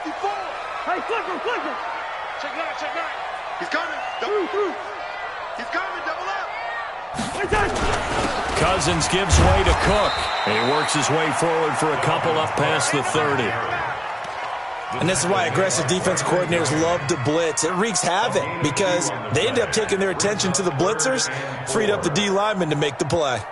Hey, flip him. Check nine. He's coming. Double. He's coming. Double up. Cousins gives way to Cook. And he works his way forward for a couple up past the 30. And this is why aggressive defensive coordinators love to blitz. It wreaks havoc because they end up taking their attention to the blitzers, freed up the D lineman to make the play.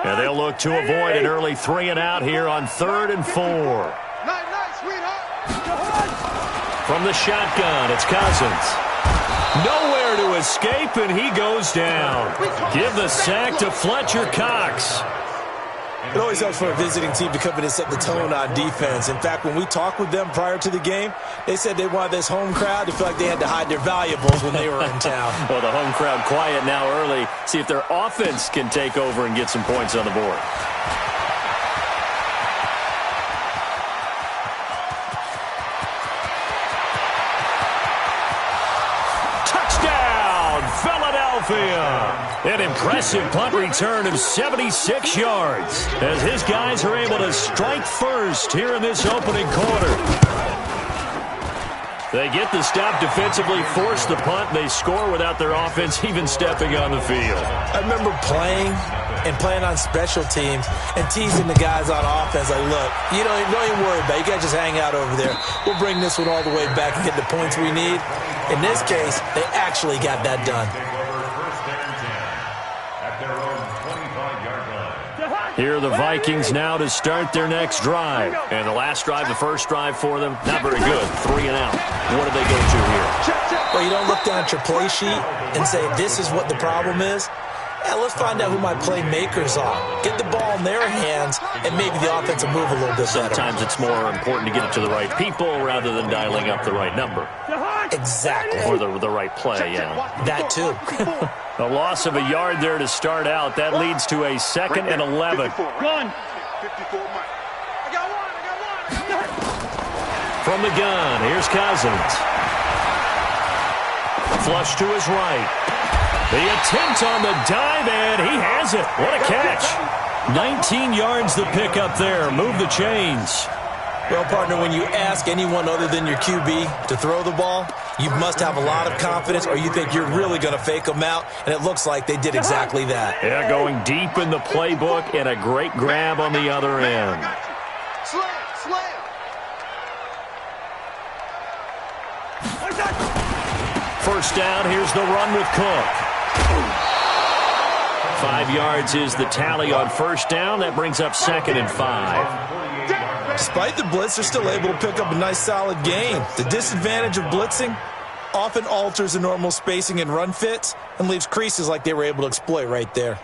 And they'll look to avoid an early 3-and-out here on 3rd and 4. Nice, sweetheart. From the shotgun, it's Cousins. Nowhere to escape, and he goes down. Give the sack to Fletcher Cox. It always helps for a visiting team to come in and set the tone on defense. In fact, when we talked with them prior to the game, they said they wanted this home crowd to feel like they had to hide their valuables when they were in town. Well, the home crowd quiet now early. See if their offense can take over and get some points on the board. Touchdown, Philadelphia! An impressive punt return of 76 yards as his guys are able to strike first here in this opening quarter. They get the stop defensively, force the punt, and they score without their offense even stepping on the field. I remember playing on special teams and teasing the guys on offense like, look, don't even worry about it. You guys just hang out over there. We'll bring this one all the way back and get the points we need. In this case, they actually got that done. Here are the Vikings now to start their next drive. And the last drive, the first drive for them, not very good. 3-and-out. What do they go to here? Well, you don't look down at your play sheet and say, this is what the problem is. Yeah, let's find out who my playmakers are. Get the ball in their hands, and maybe the offense will move a little bit better. Sometimes it's more important to get it to the right people rather than dialing up the right number. Exactly. Or the right play, yeah. That too. A loss of a yard there to start out. That leads to a 2nd and 11. Run. 54, Mike. I got one. From the gun, here's Cousins. Flush to his right. The attempt on the dive, and he has it. What a catch. 19 yards the pick up there. Move the chains. Well, partner, when you ask anyone other than your QB to throw the ball, you must have a lot of confidence or you think you're really going to fake them out, and it looks like they did exactly that. Yeah, going deep in the playbook and a great grab on the other end. Slam. First down, here's the run with Cook. 5 yards is the tally on first down. That brings up 2nd and 5. Despite the blitz, they're still able to pick up a nice, solid gain. The disadvantage of blitzing often alters the normal spacing and run fits and leaves creases like they were able to exploit right there.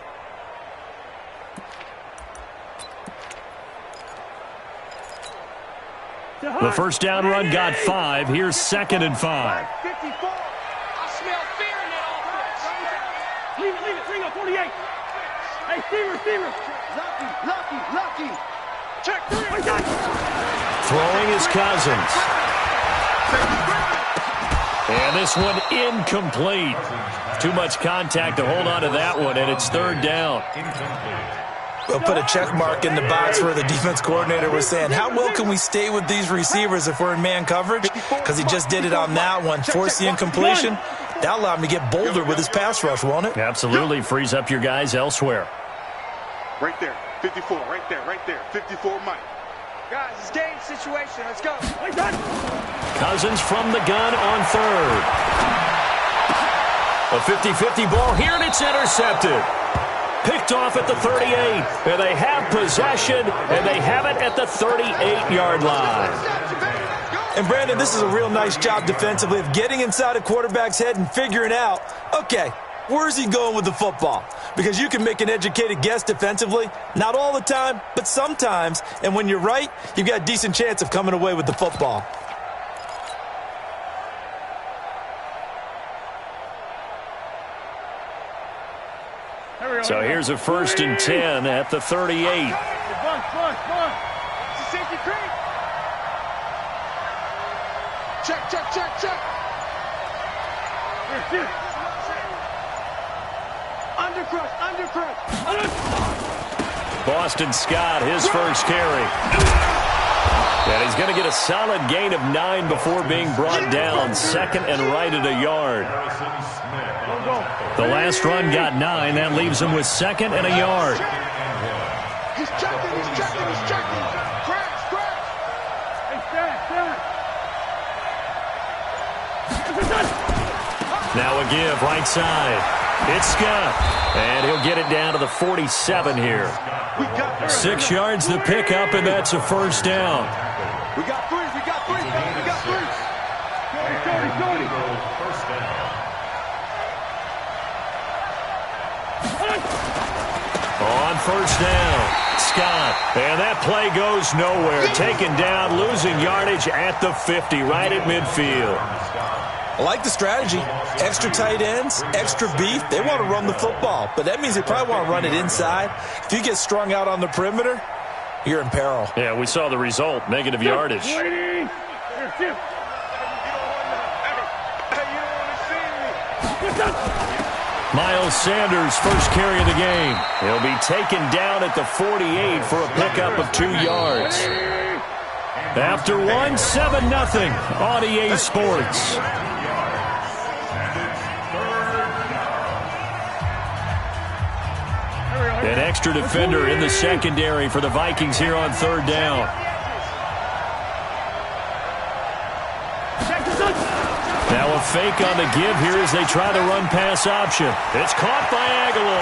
The first down run got 5. Here's 2nd and 5. 54. I smell fear in that offense. Leave it. Bring up 48. Hey, Steamer. Lucky. Check 3. Throwing is Cousins. And this one incomplete. Too much contact to hold on to that one, and it's 3rd down. We'll put a check mark in the box where the defense coordinator was saying, how well can we stay with these receivers if we're in man coverage? Because he just did it on that one, forced the incompletion. That'll allow him to get bolder with his pass rush, won't it? Absolutely. Frees up your guys elsewhere. Right there. 54. Right there. 54, Mike. Guys, it's game situation. Let's go. Cousins from the gun on 3rd. A 50-50 ball here, and it's intercepted. Picked off at the 38, and they have possession, and they have it at the 38-yard line. And, Brandon, this is a real nice job defensively of getting inside a quarterback's head and figuring out, okay, where's he going with the football? Because you can make an educated guess defensively, not all the time, but sometimes, and when you're right, you've got a decent chance of coming away with the football. So here's a 1st and 10 at the 38. Come on. It's a safety creep. Check, check, check, check. Undercrush, undercrush. Boston Scott, his first carry. And he's going to get a solid gain of 9 before being brought down. Second and right at a yard. The last run got 9. That leaves him with second and a yard. He's checking, he's checking, he's checking. Crash, crash. Hey, stand. Now a give, right side. It's Scott. And he'll get it down to the 47 here. 6 yards the pickup, and that's a first down. We got 3, we got 3, we got 3. First down. On first down, Scott. And that play goes nowhere. Taken down, losing yardage at the 50, right at midfield. I like the strategy. Extra tight ends, extra beef. They want to run the football, but that means they probably want to run it inside. If you get strung out on the perimeter, you're in peril. Yeah, we saw the result, negative yardage. Miles Sanders, first carry of the game. He'll be taken down at the 48 for a pickup of 2 yards. After 1, 7-0 on EA Sports. An extra defender in the secondary for the Vikings here on third down. Now a fake on the give here as they try the run-pass option. It's caught by Aguilar.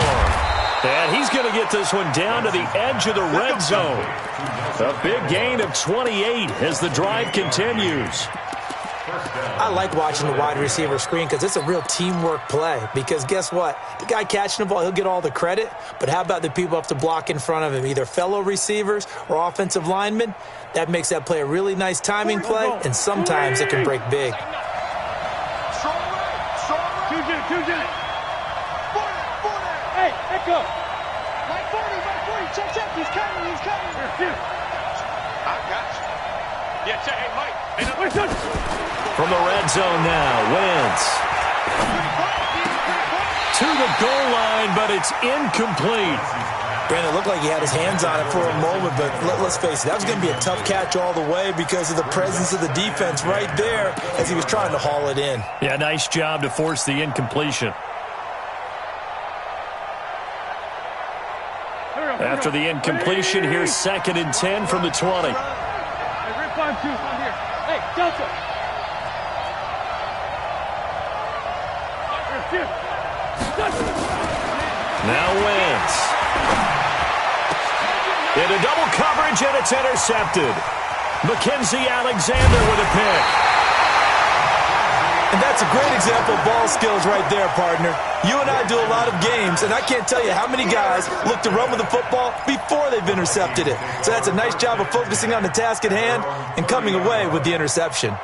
And he's going to get this one down to the edge of the red zone. A big gain of 28 as the drive continues. I like watching the wide receiver screen because it's a real teamwork play. Because guess what? The guy catching the ball, he'll get all the credit. But how about the people up to block in front of him, either fellow receivers or offensive linemen? That makes that play a really nice timing play, and sometimes it can break big. Hey, echo. Mike 40, check, check. He's coming, he's coming. I got you. Yeah, check. Hey, Mike. From the red zone now, Wentz. To the goal line, but it's incomplete. Brandon, it looked like he had his hands on it for a moment, but let's face it, that was going to be a tough catch all the way because of the presence of the defense right there as he was trying to haul it in. Yeah, nice job to force the incompletion. After the incompletion, here's 2nd and 10 from the 20. Hey, Delta. Now Wentz. Into double coverage, and it's intercepted. Mackenzie Alexander with a pick. And that's a great example of ball skills right there, partner. You and I do a lot of games, and I can't tell you how many guys look to run with the football before they've intercepted it. So that's a nice job of focusing on the task at hand and coming away with the interception.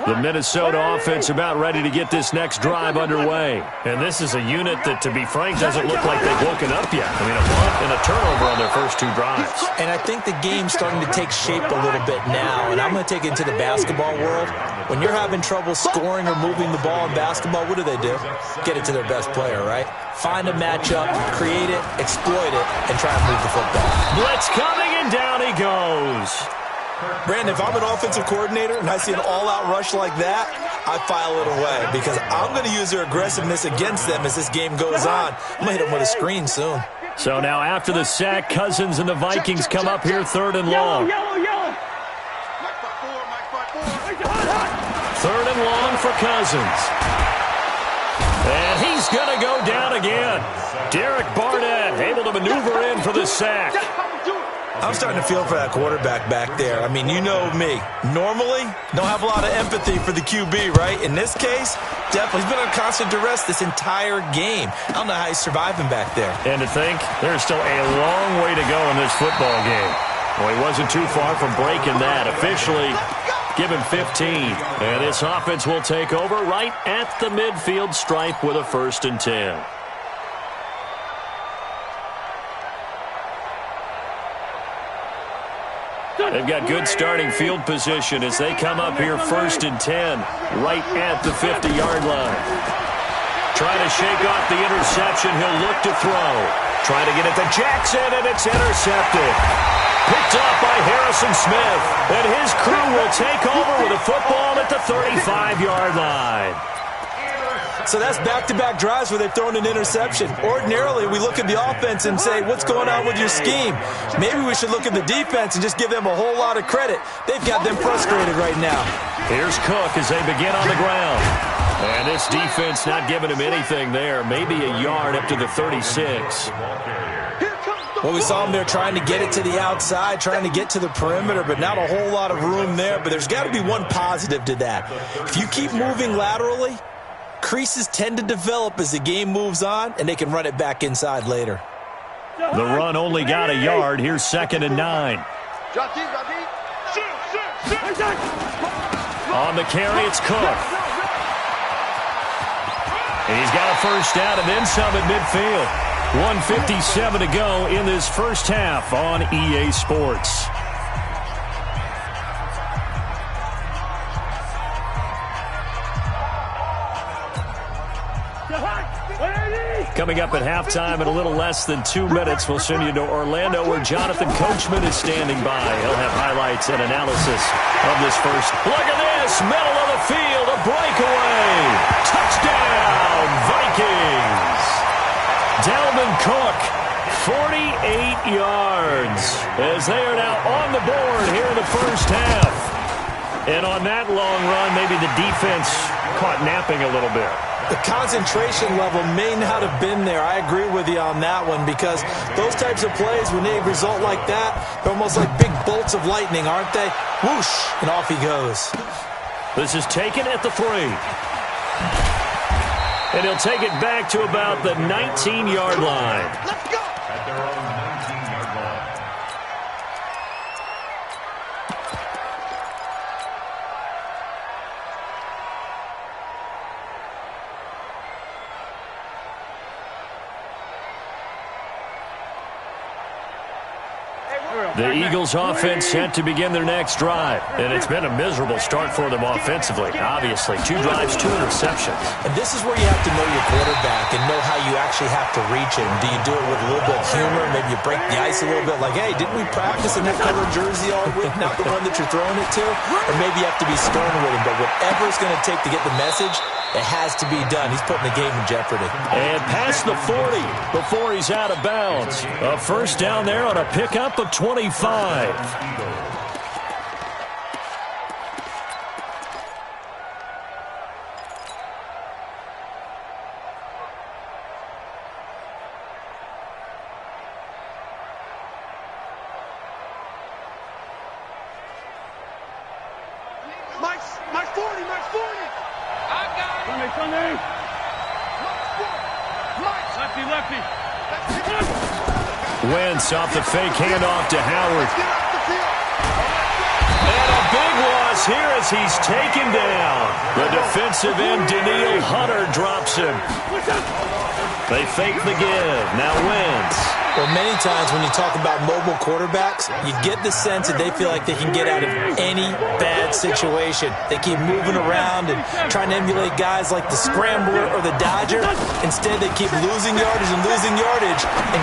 The Minnesota offense about ready to get this next drive underway. And this is a unit that, to be frank, doesn't look like they've woken up yet. I mean, a punt and a turnover on their first 2 drives. And I think the game's starting to take shape a little bit now. And I'm going to take it into the basketball world. When you're having trouble scoring or moving the ball in basketball, what do? Get it to their best player, right? Find a matchup, create it, exploit it, and try and move the football. Blitz coming, and down he goes. Brandon, if I'm an offensive coordinator and I see an all-out rush like that, I file it away because I'm going to use their aggressiveness against them as this game goes on. I'm going to hit them with a screen soon. So now after the sack, Cousins and the Vikings come up here 3rd and long. Yellow. 3rd and long for Cousins. And he's going to go down again. Derek Barnett able to maneuver in for the sack. I'm starting to feel for that quarterback back there. I mean, you know me. Normally, don't have a lot of empathy for the QB, right? In this case, definitely. He's been under constant duress this entire game. I don't know how he's surviving back there. And to think, there's still a long way to go in this football game. Well, he wasn't too far from breaking that. Officially, give him 15. And this offense will take over right at the midfield stripe with a 1st and 10. They've got good starting field position as they come up here 1st and 10, right at the 50-yard line. Trying to shake off the interception. He'll look to throw. Trying to get it to Jackson, and it's intercepted. Picked up by Harrison Smith, and his crew will take over with a football at the 35-yard line. So that's back-to-back drives where they've thrown an interception. Ordinarily, we look at the offense and say, what's going on with your scheme? Maybe we should look at the defense and just give them a whole lot of credit. They've got them frustrated right now. Here's Cook as they begin on the ground. And this defense not giving him anything there. Maybe a yard up to the 36. Well, we saw him there trying to get it to the outside, trying to get to the perimeter, but not a whole lot of room there. But there's got to be one positive to that. If you keep moving laterally, creases tend to develop as the game moves on, and they can run it back inside later. The run only got a yard. Here's 2nd and 9. On the carry, it's Cook. And he's got a first down and then some at midfield. 1:57 to go in this first half on EA Sports. Coming up at halftime in a little less than 2 minutes, we'll send you to Orlando where Jonathan Coachman is standing by. He'll have highlights and analysis of this first. Look at this, middle of the field, a breakaway. Touchdown, Vikings. Dalvin Cook, 48 yards, as they are now on the board here in the first half. And on that long run, maybe the defense caught napping a little bit. The concentration level may not have been there. I agree with you on that one because those types of plays, when they result like that, they're almost like big bolts of lightning, aren't they? Whoosh, and off he goes. This is taken at the 3. And he'll take it back to about the 19-yard line. Let's go! At their own 19-yard line. The Eagles offense set to begin their next drive. And it's been a miserable start for them offensively. Obviously, 2 drives, 2 interceptions. And this is where you have to know your quarterback and know how you actually have to reach him. Do you do it with a little bit of humor? Maybe you break the ice a little bit like, hey, didn't we practice in that color jersey all week? Not the one that you're throwing it to? Or maybe you have to be stern with him. But whatever it's going to take to get the message, it has to be done. He's putting the game in jeopardy. And past the 40 before he's out of bounds. A first down there on a pickup of 25. My 40, my 40! I got it! Sunday! Lefty, lefty! Wentz off the fake handoff to Howard. And a big loss here as he's taken down. The defensive end, Daniil Hunter, drops him. They fake the give. Now Wentz. Well, many times when you talk about mobile quarterbacks, you get the sense that they feel like they can get out of any bad situation. They keep moving around and trying to emulate guys like the Scrambler or the Dodger. Instead, they keep losing yardage and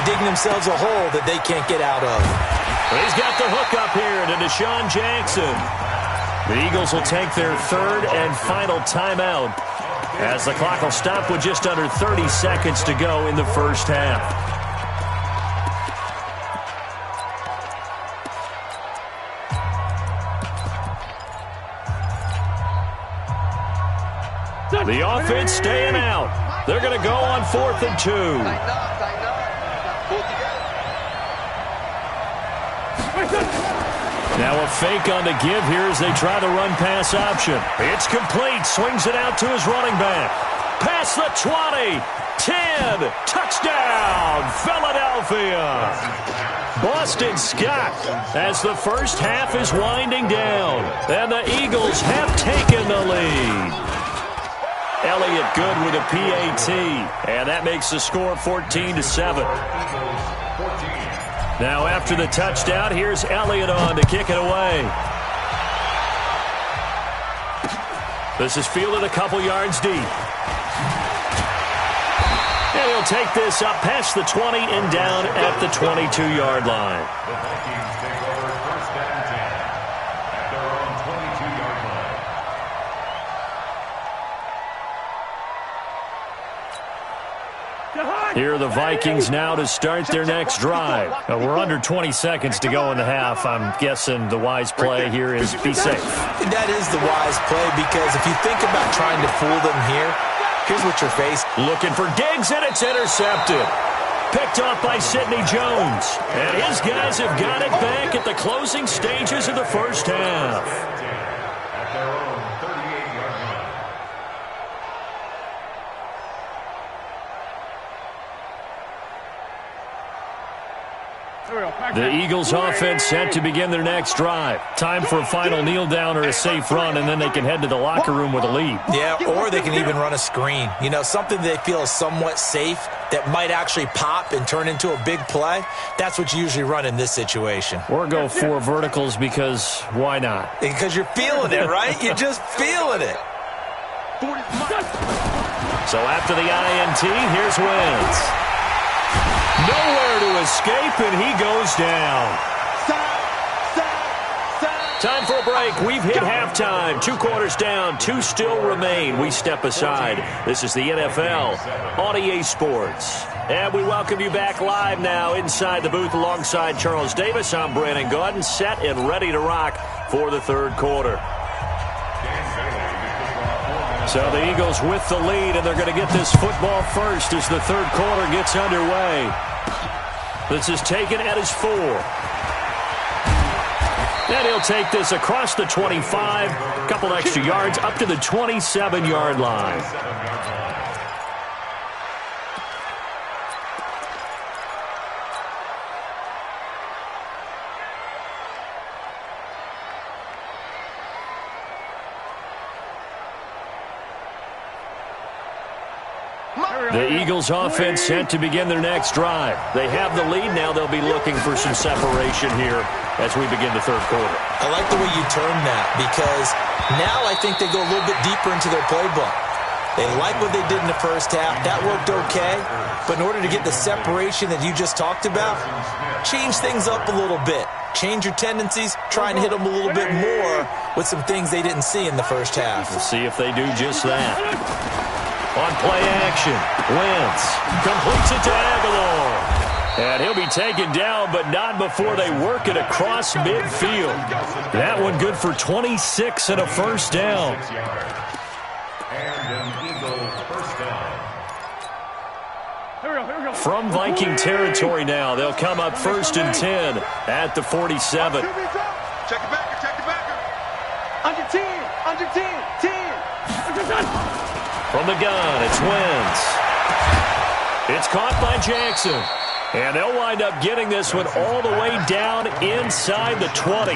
digging themselves a hole that they can't get out of. He's got the hook up here to Deshaun Jackson. The Eagles will take their 3rd and final timeout as the clock will stop with just under 30 seconds to go in the first half. The offense staying out. They're going to go on 4th and 2. Now a fake on the give here as they try the run-pass option. It's complete. Swings it out to his running back. Past the 20. 10. Touchdown, Philadelphia. Boston Scott as the first half is winding down. And the Eagles have taken the lead. Elliott good with a PAT. And that makes the score 14-7. Now after the touchdown, here's Elliott on to kick it away. This is fielded a couple yards deep. And he'll take this up past the 20 and down at the 22-yard line. The Vikings take over first and 10 at their own 22-yard line. Here are the Vikings now to start their next drive. We're under 20 seconds to go in the half. I'm guessing the wise play here is be safe. That is the wise play, because if you think about trying to fool them here, here's what you're facing. Looking for Diggs, and it's intercepted. Picked off by Sidney Jones. And his guys have got it back at the closing stages of the first half. At their own 38-yard line. The Eagles offense set to begin their next drive. Time for a final kneel down or a safe run, and then they can head to the locker room with a lead. Yeah, or they can even run a screen. You know, something they feel is somewhat safe that might actually pop and turn into a big play. That's what you usually run in this situation. Or go for verticals, because why not? Because you're feeling it, right? You're just feeling it. So after the INT, here's Wentz. Nowhere to escape, and he goes down. Time for a break. We've hit halftime. 2 quarters down. 2 still remain. We step aside. This is the NFL on EA Sports. And we welcome you back live now inside the booth alongside Charles Davis. I'm Brandon Gordon, set and ready to rock for the third quarter. So the Eagles with the lead, and they're going to get this football first as the third quarter gets underway. This is taken at his 4. And he'll take this across the 25, a couple extra yards, up to the 27-yard line. The Eagles offense set to begin their next drive. They have the lead. Now they'll be looking for some separation here as we begin the third quarter. I like the way you turn that, because now I think they go a little bit deeper into their playbook. They like what they did in the first half. That worked okay. But in order to get the separation that you just talked about, change things up a little bit. Change your tendencies. Try and hit them a little bit more with some things they didn't see in the first half. We'll see if they do just that. On play action, Wentz completes it to Aguilar. And he'll be taken down, but not before they work it across midfield. That one good for 26 and a first down. And an Eagle first down. From Viking territory now, they'll come up first and 10 at the 47. Check it back, check it back. Under 10, under 10, 10. From the gun, it's Wentz. It's caught by Jackson. And they'll wind up getting this one all the way down inside the 20.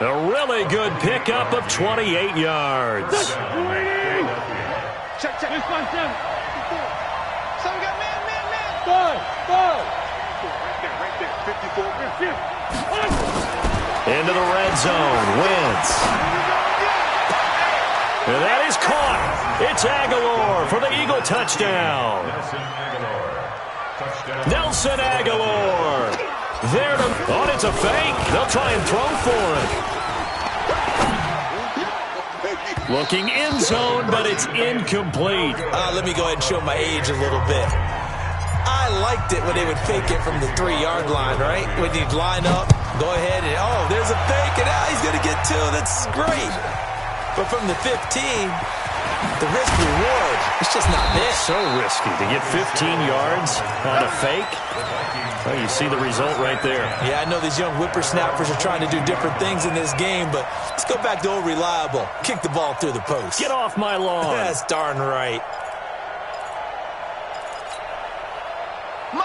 A really good pickup of 28 yards. Check, check. This one's down. So we got man. Ball. Right there, 54. Into the red zone, Wentz. And that is caught. It's Aguilar for the Eagle touchdown. Nelson Aguilar. There to... Oh, it's a fake. They'll try and throw for it. Looking end zone, but it's incomplete. Let me go ahead and show my age a little bit. I liked it when they would fake it from the 3-yard line, right? When you'd line up, go ahead and, oh, there's a fake, and now he's going to get 2. That's great. But from the 15, the risk-reward, it's just not there. So risky to get 15 yards on a fake. Well, you see the result right there. Yeah, I know these young whippersnappers are trying to do different things in this game, but let's go back to old reliable. Kick the ball through the post. Get off my lawn. That's darn right.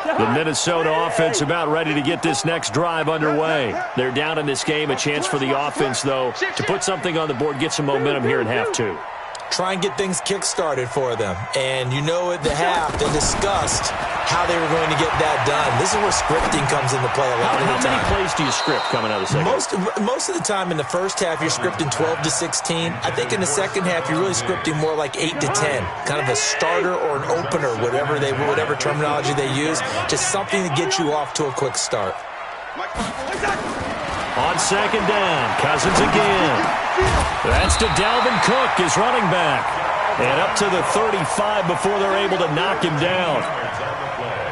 The Minnesota offense about ready to get this next drive underway. They're down in this game. A chance for the offense, though, to put something on the board, get some momentum here in half 2. try and get things kick-started for them. And you know at the half, they discussed how they were going to get that done. This is where scripting comes into play a lot of the time. How many plays do you script coming out of the second? Most of the time in the first half, you're scripting 12 to 16. I think in the second half, you're really scripting more like 8 to 10. Kind of a starter or an opener, whatever terminology they use. Just something to get you off to a quick start. On second down, Cousins again. That's to Dalvin Cook, his running back. And up to the 35 before they're able to knock him down.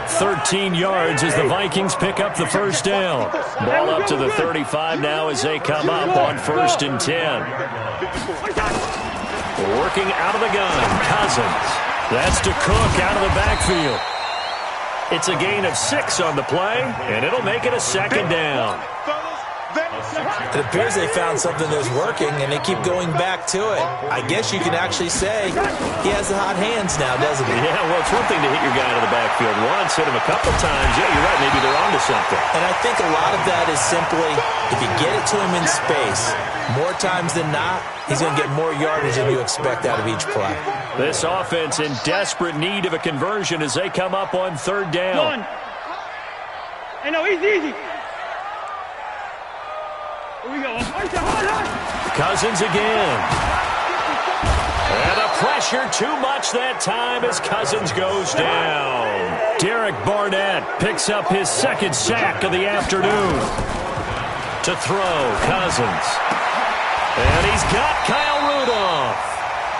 13 yards as the Vikings pick up the first down. Ball up to the 35 now as they come up on 1st and 10. Working out of the gun, Cousins. That's to Cook out of the backfield. It's a gain of 6 on the play, and it'll make it a second down. It appears they found something that's working, and they keep going back to it. I guess you can actually say he has the hot hands now, doesn't he? Yeah, well, it's one thing to hit your guy out of the backfield once, hit him a couple times. Yeah, you're right. Maybe they're onto something. And I think a lot of that is simply if you get it to him in space, more times than not, he's going to get more yardage than you expect out of each play. This offense in desperate need of a conversion as they come up on 3rd down. Hey, no, easy. Here we go. Cousins again. And a pressure too much that time as Cousins goes down. Derek Barnett picks up his 2nd sack of the afternoon. To throw, Cousins. And he's got Kyle Rudolph.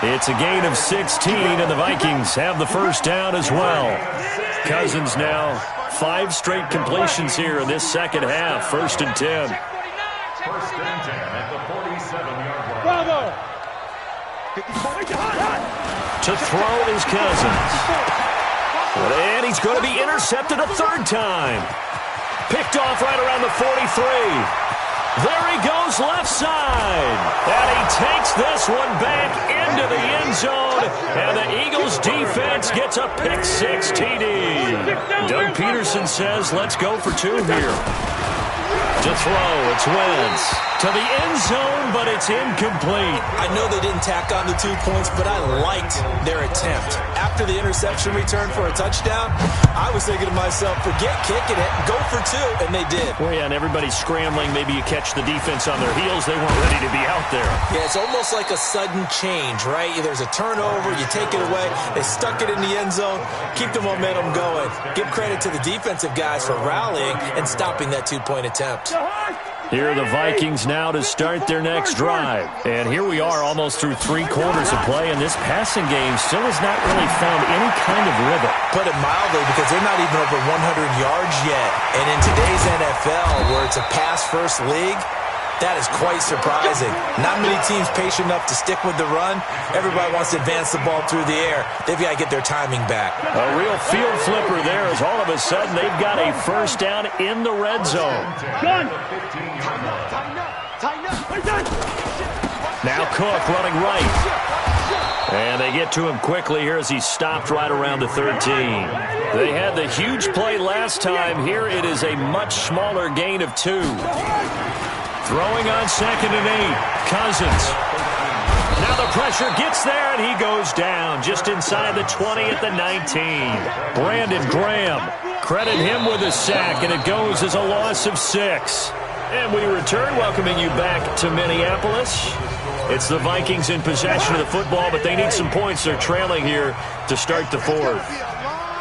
It's a gain of 16, and the Vikings have the first down as well. Cousins now 5 straight completions here in this second half. 1st and 10. 1st and 10 at the 47-yard line. Bravo! To throw is Cousins. And he's going to be intercepted a 3rd time. Picked off right around the 43. There he goes left side. And he takes this one back into the end zone. And the Eagles defense gets a pick-6 TD. Doug Peterson says, let's go for 2 here. To throw, it's Wentz. To the end zone, but it's incomplete. I know they didn't tack on the 2 points, but I liked their attempt. After the interception return for a touchdown, I was thinking to myself, forget kicking it, go for 2, and they did. Well, yeah, and everybody's scrambling. Maybe you catch the defense on their heels. They weren't ready to be out there. Yeah, it's almost like a sudden change, right? There's a turnover, you take it away, they stuck it in the end zone, keep the momentum going. Give credit to the defensive guys for rallying and stopping that 2-point attempt. Here are the Vikings now to start their next drive. And here we are almost through 3 quarters of play, and this passing game still has not really found any kind of rhythm. Put it mildly, because they're not even over 100 yards yet. And in today's NFL, where it's a pass-first league, that is quite surprising. Not many teams patient enough to stick with the run. Everybody wants to advance the ball through the air. They've got to get their timing back. A real field flipper there as all of a sudden they've got a first down in the red zone. Now Cook running right. And they get to him quickly here as he's stopped right around the 13. They had the huge play last time. Here it is a much smaller gain of 2. Throwing on 2nd and 8. Cousins. Now the pressure gets there, and he goes down just inside the 20 at the 19. Brandon Graham. Credit him with a sack, and it goes as a loss of 6. And we return, welcoming you back to Minneapolis. It's the Vikings in possession of the football, but they need some points. They're trailing here to start the 4th.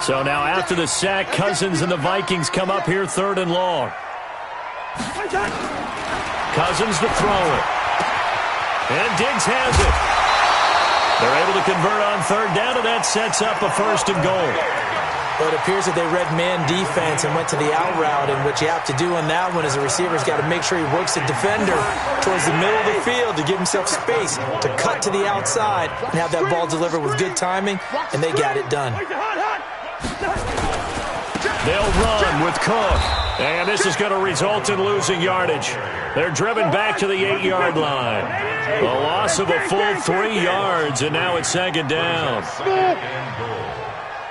So now after the sack, Cousins and the Vikings come up here 3rd and long. Cousins to throw it. And Diggs has it. They're able to convert on 3rd down, and that sets up a 1st and goal. But it appears that they read man defense and went to the out route, and what you have to do on that one is the receiver's got to make sure he works the defender towards the middle of the field to give himself space to cut to the outside and have that ball delivered with good timing, and they got it done. They'll run with Cook. And this is going to result in losing yardage. They're driven back to the 8-yard line. A loss of a full 3 yards, and now it's 2nd down. Second and goal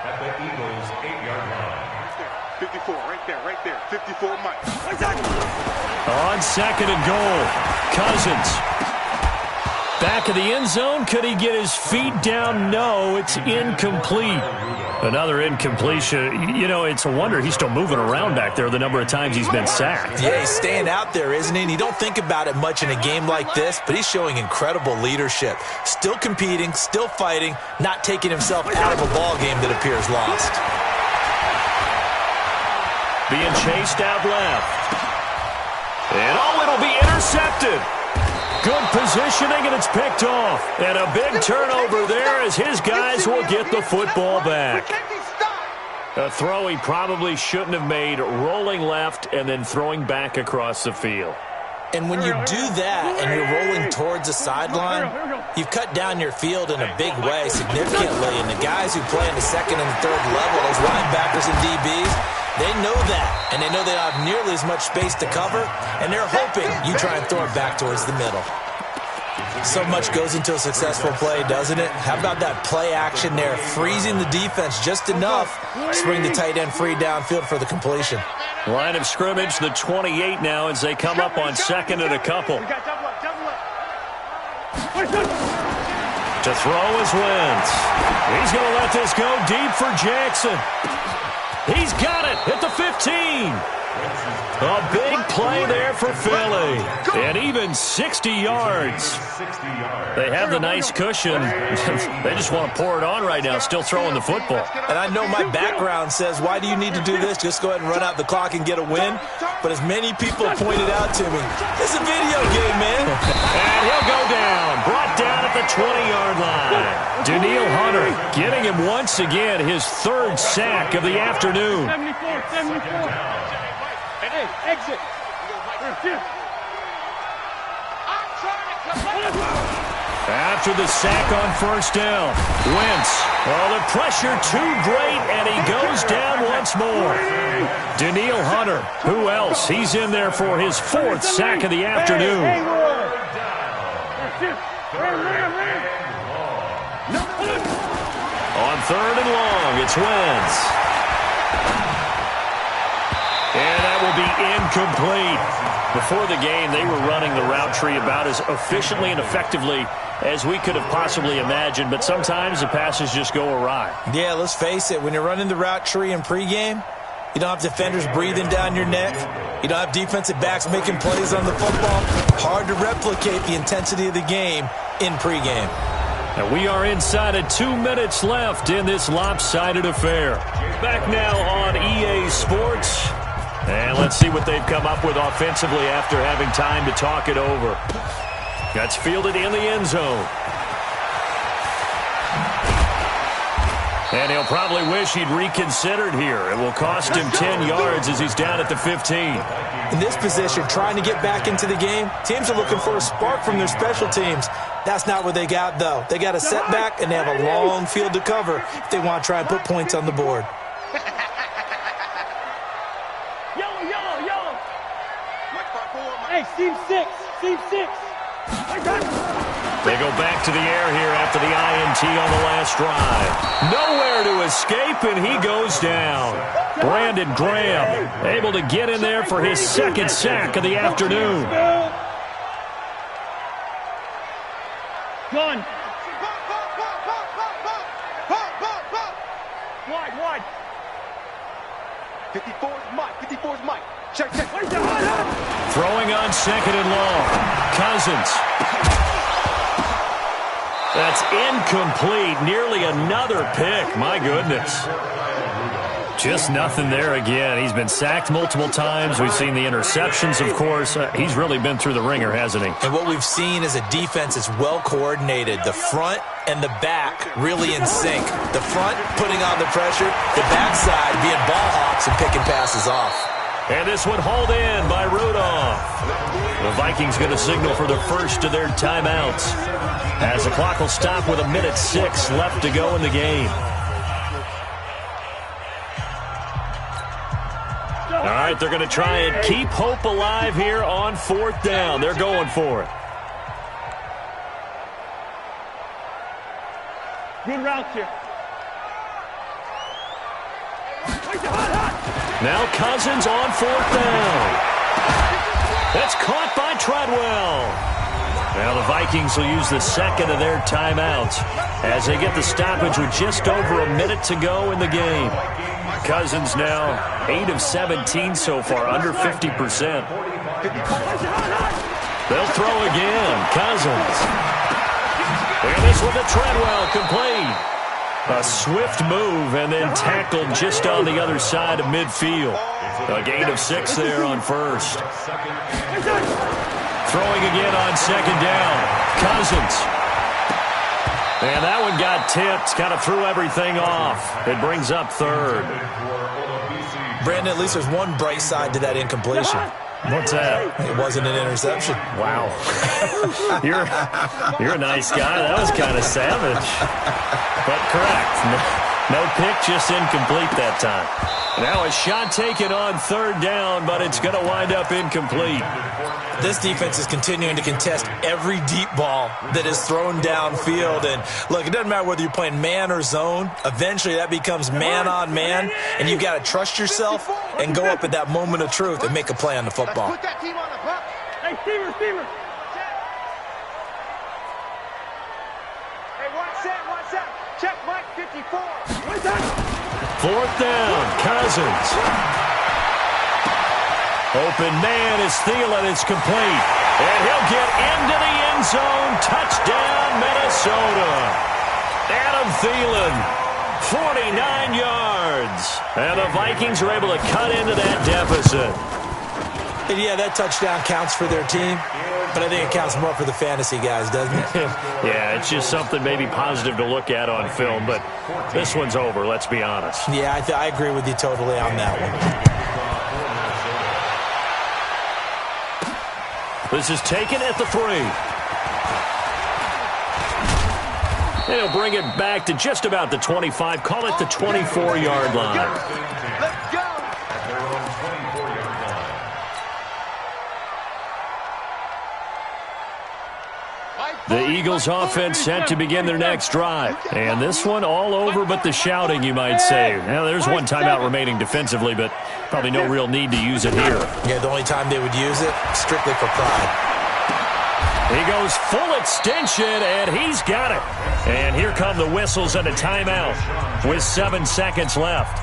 at the Eagles' 8-yard line. 54, right there. 54, Mike. On 2nd and goal, Cousins. Back of the end zone. Could he get his feet down? No, it's incomplete. Another incompletion. You know, it's a wonder he's still moving around back there the number of times he's been sacked. Yeah, he's staying out there, isn't he? And you don't think about it much in a game like this, but he's showing incredible leadership. Still competing, still fighting, not taking himself out of a ball game that appears lost. Being chased out left. And it'll be intercepted. Good positioning, and it's picked off. And a big turnover there as his guys will get the football back. A throw he probably shouldn't have made, rolling left and then throwing back across the field. And when you do that and you're rolling towards the sideline, you've cut down your field in a big way significantly. And the guys who play in the second and third level, those linebackers and DBs, they know that. And they know they don't have nearly as much space to cover. And they're hoping you try and throw it back towards the middle. So much goes into a successful play, doesn't it? How about that play action there, freezing the defense just enough to bring the tight end free downfield for the completion. Line of scrimmage, the 28 now as they come up on second and a couple. To throw is Wentz. He's going to let this go deep for Jackson. He's got it at the 15. A big play there for Philly. And even 60 yards. They have the nice cushion. They just want to pour it on right now, still throwing the football. And I know my background says, why do you need to do this? Just go ahead and run out the clock and get a win. But as many people pointed out to me, it's a video game, man. And he'll go down. Brought down at the 20-yard line. Daniil Hunter getting him once again his third sack of the afternoon. 74. Hey, exit. After the sack on first down, Wentz. Oh, the pressure too great, and he goes down once more. Daniil Hunter, who else? He's in there for his fourth sack of the afternoon. On third and long, it's Wentz. And that will be incomplete. Before the game, they were running the route tree about as efficiently and effectively as we could have possibly imagined, but sometimes the passes just go awry. Yeah, let's face it. When you're running the route tree in pregame, you don't have defenders breathing down your neck. You don't have defensive backs making plays on the football. Hard to replicate the intensity of the game in pregame. And we are inside of 2 minutes left in this lopsided affair. Back now on EA Sports. And let's see what they've come up with offensively after having time to talk it over. That's fielded in the end zone. And he'll probably wish he'd reconsidered here. It will cost him 10 yards as he's down at the 15. In this position, trying to get back into the game, teams are looking for a spark from their special teams. That's not what they got, though. They got a setback, and they have a long field to cover if they want to try and put points on the board. Hey, team 6. Team 6. They go back to the air here after the INT on the last drive. Nowhere to escape, and he goes down. Brandon Graham able to get in there for his second sack of the afternoon. Gun. Wide. 54's Mike. 54's Mike. Check. Throwing on second and long. Cousins. That's incomplete. Nearly another pick. My goodness. Just nothing there again. He's been sacked multiple times. We've seen the interceptions, of course. He's really been through the ringer, hasn't he? And what we've seen is a defense that's well coordinated. The front and the back really in sync. The front putting on the pressure. The backside being ball hawks and picking passes off. And this one hauled in by Rudolph. The Vikings going to signal for the first of their timeouts, as the clock will stop with 1:06 left to go in the game. All right, they're going to try and keep hope alive here on fourth down. They're going for it. Good route here. Now Cousins on fourth down. That's caught by Treadwell. Now the Vikings will use the second of their timeouts as they get the stoppage with just over a minute to go in the game. Cousins now 8 of 17 so far, under 50%. They'll throw again. Cousins. Look at this one to Treadwell, complete. A swift move and then tackled just on the other side of midfield. A gain of 6 there on first. Throwing again on second down. Cousins. And that one got tipped. Kind of threw everything off. It brings up third. Brandon, at least there's one bright side to that incompletion. What's that? It wasn't an interception. Wow. You're a nice guy. That was kind of savage. But correct. No pick, just incomplete that time. Now a shot taken on third down, but it's going to wind up incomplete. This defense is continuing to contest every deep ball that is thrown downfield. And look, it doesn't matter whether you're playing man or zone. Eventually that becomes man on man, and you've got to trust yourself and go up at that moment of truth and make a play on the football. Put that team on the puck. Hey, Steamer. Hey, watch that. Check Mike 54. Fourth down, Cousins. Open man is Thielen. It's complete. And he'll get into the end zone. Touchdown, Minnesota. Adam Thielen, 49 yards. And the Vikings are able to cut into that deficit. And yeah, that touchdown counts for their team, but I think it counts more for the fantasy guys, doesn't it? Yeah, it's just something maybe positive to look at on film, but this one's over, let's be honest. Yeah, I agree with you totally on that one. This is taken at the 3. And he'll bring it back to just about the 25. Call it the 24-yard line. Let's go. At their own 24-yard line. The Eagles offense set to begin their next drive. And this one all over but the shouting, you might say. Now, there's one timeout remaining defensively, but probably no real need to use it here. Yeah, the only time they would use it, strictly for pride. He goes full extension, and he's got it. And here come the whistles and a timeout with 7 seconds left.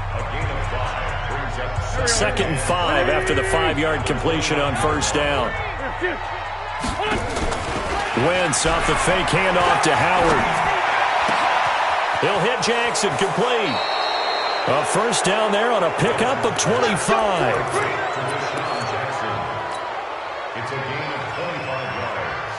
2nd and 5 after the 5-yard completion on first down. Wentz off the fake handoff to Howard. He'll hit Jackson, complete. A first down there on a pickup of 25. It's a gain of 25 yards.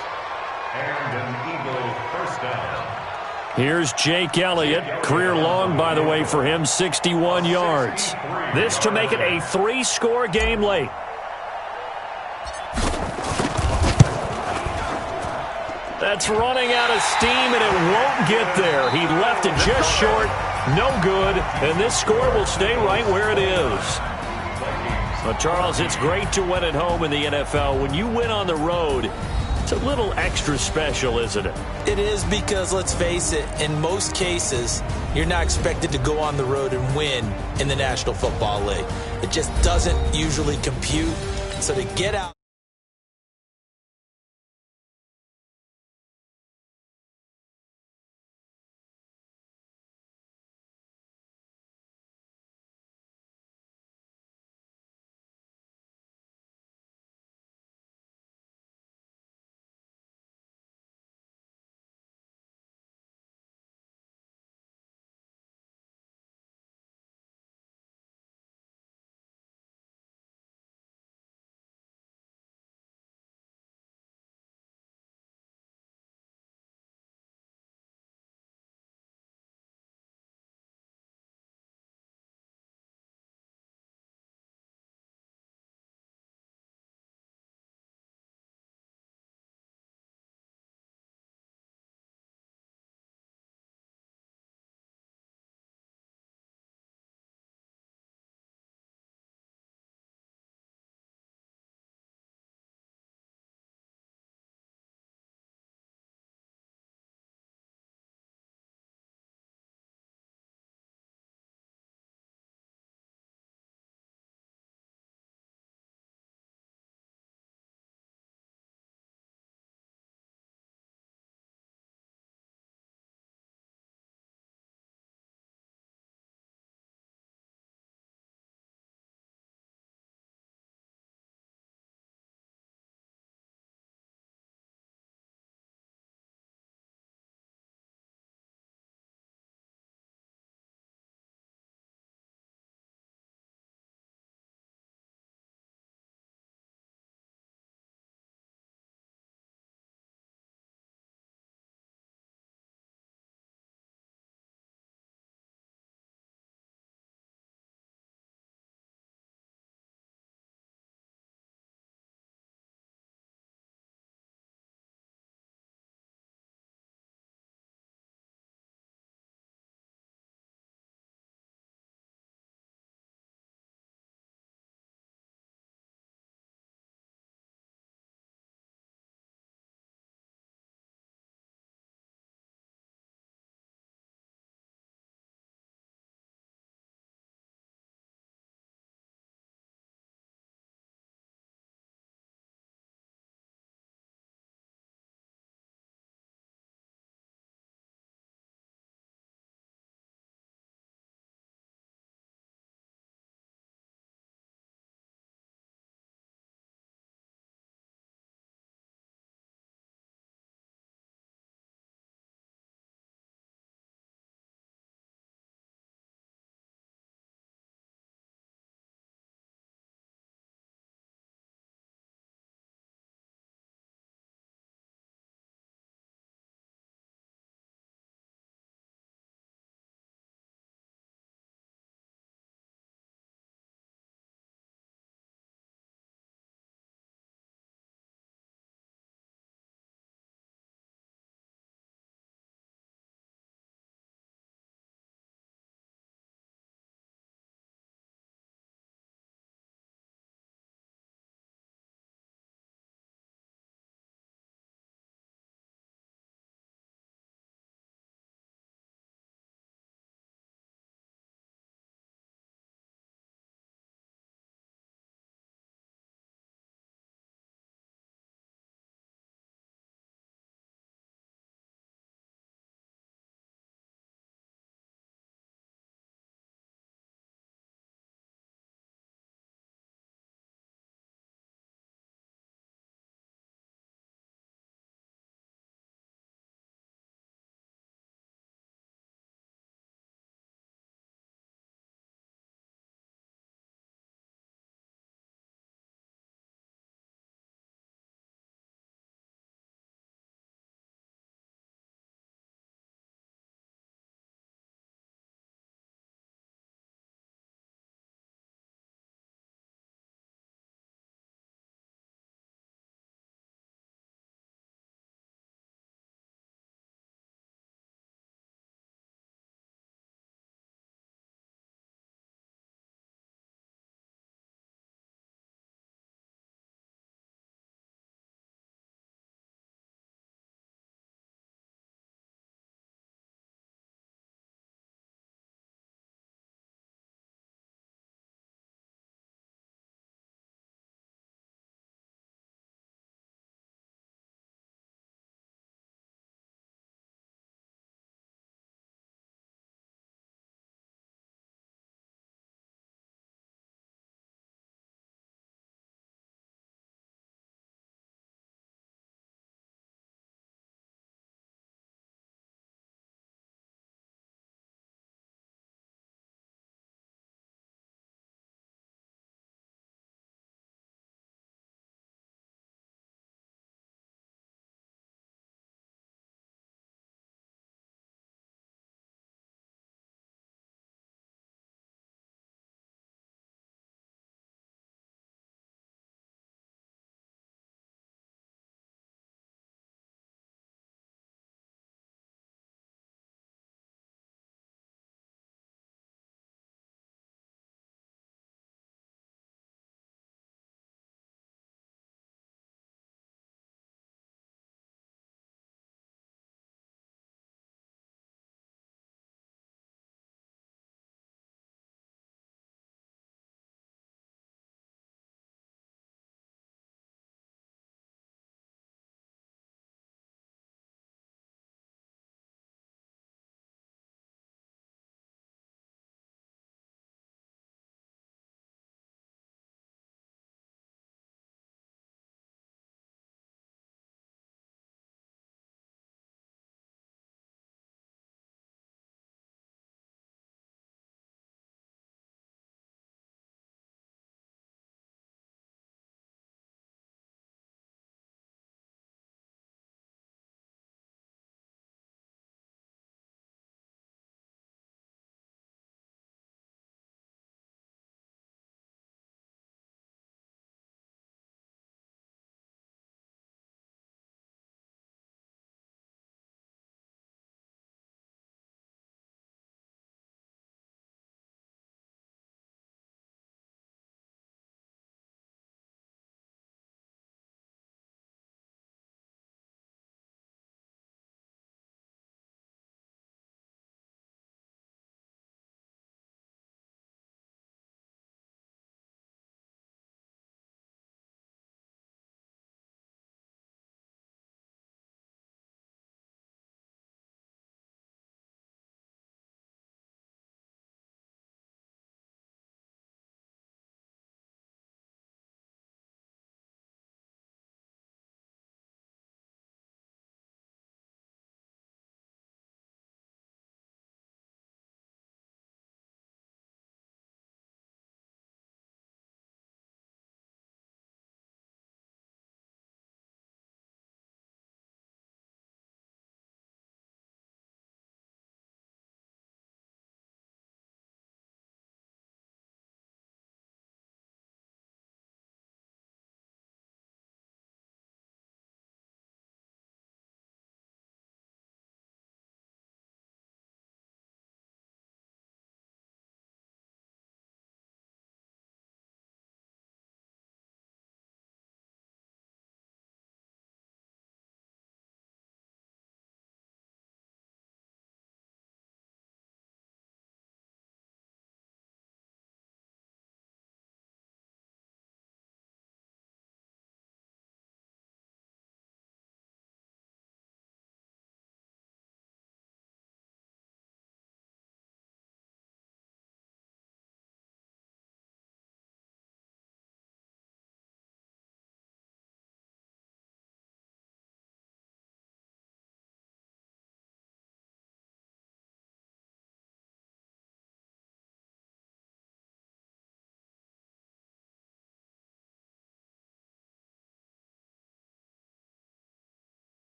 And an Eagle first down. Here's Jake Elliott. Career long, by the way, for him, 61 yards. This to make it a 3-score game late. That's running out of steam, and it won't get there. He left it just short. No good, and this score will stay right where it is. Well, Charles, it's great to win at home in the NFL. When you win on the road, it's a little extra special, isn't it? It is, because, let's face it, in most cases, you're not expected to go on the road and win in the National Football League. It just doesn't usually compute. So to get out...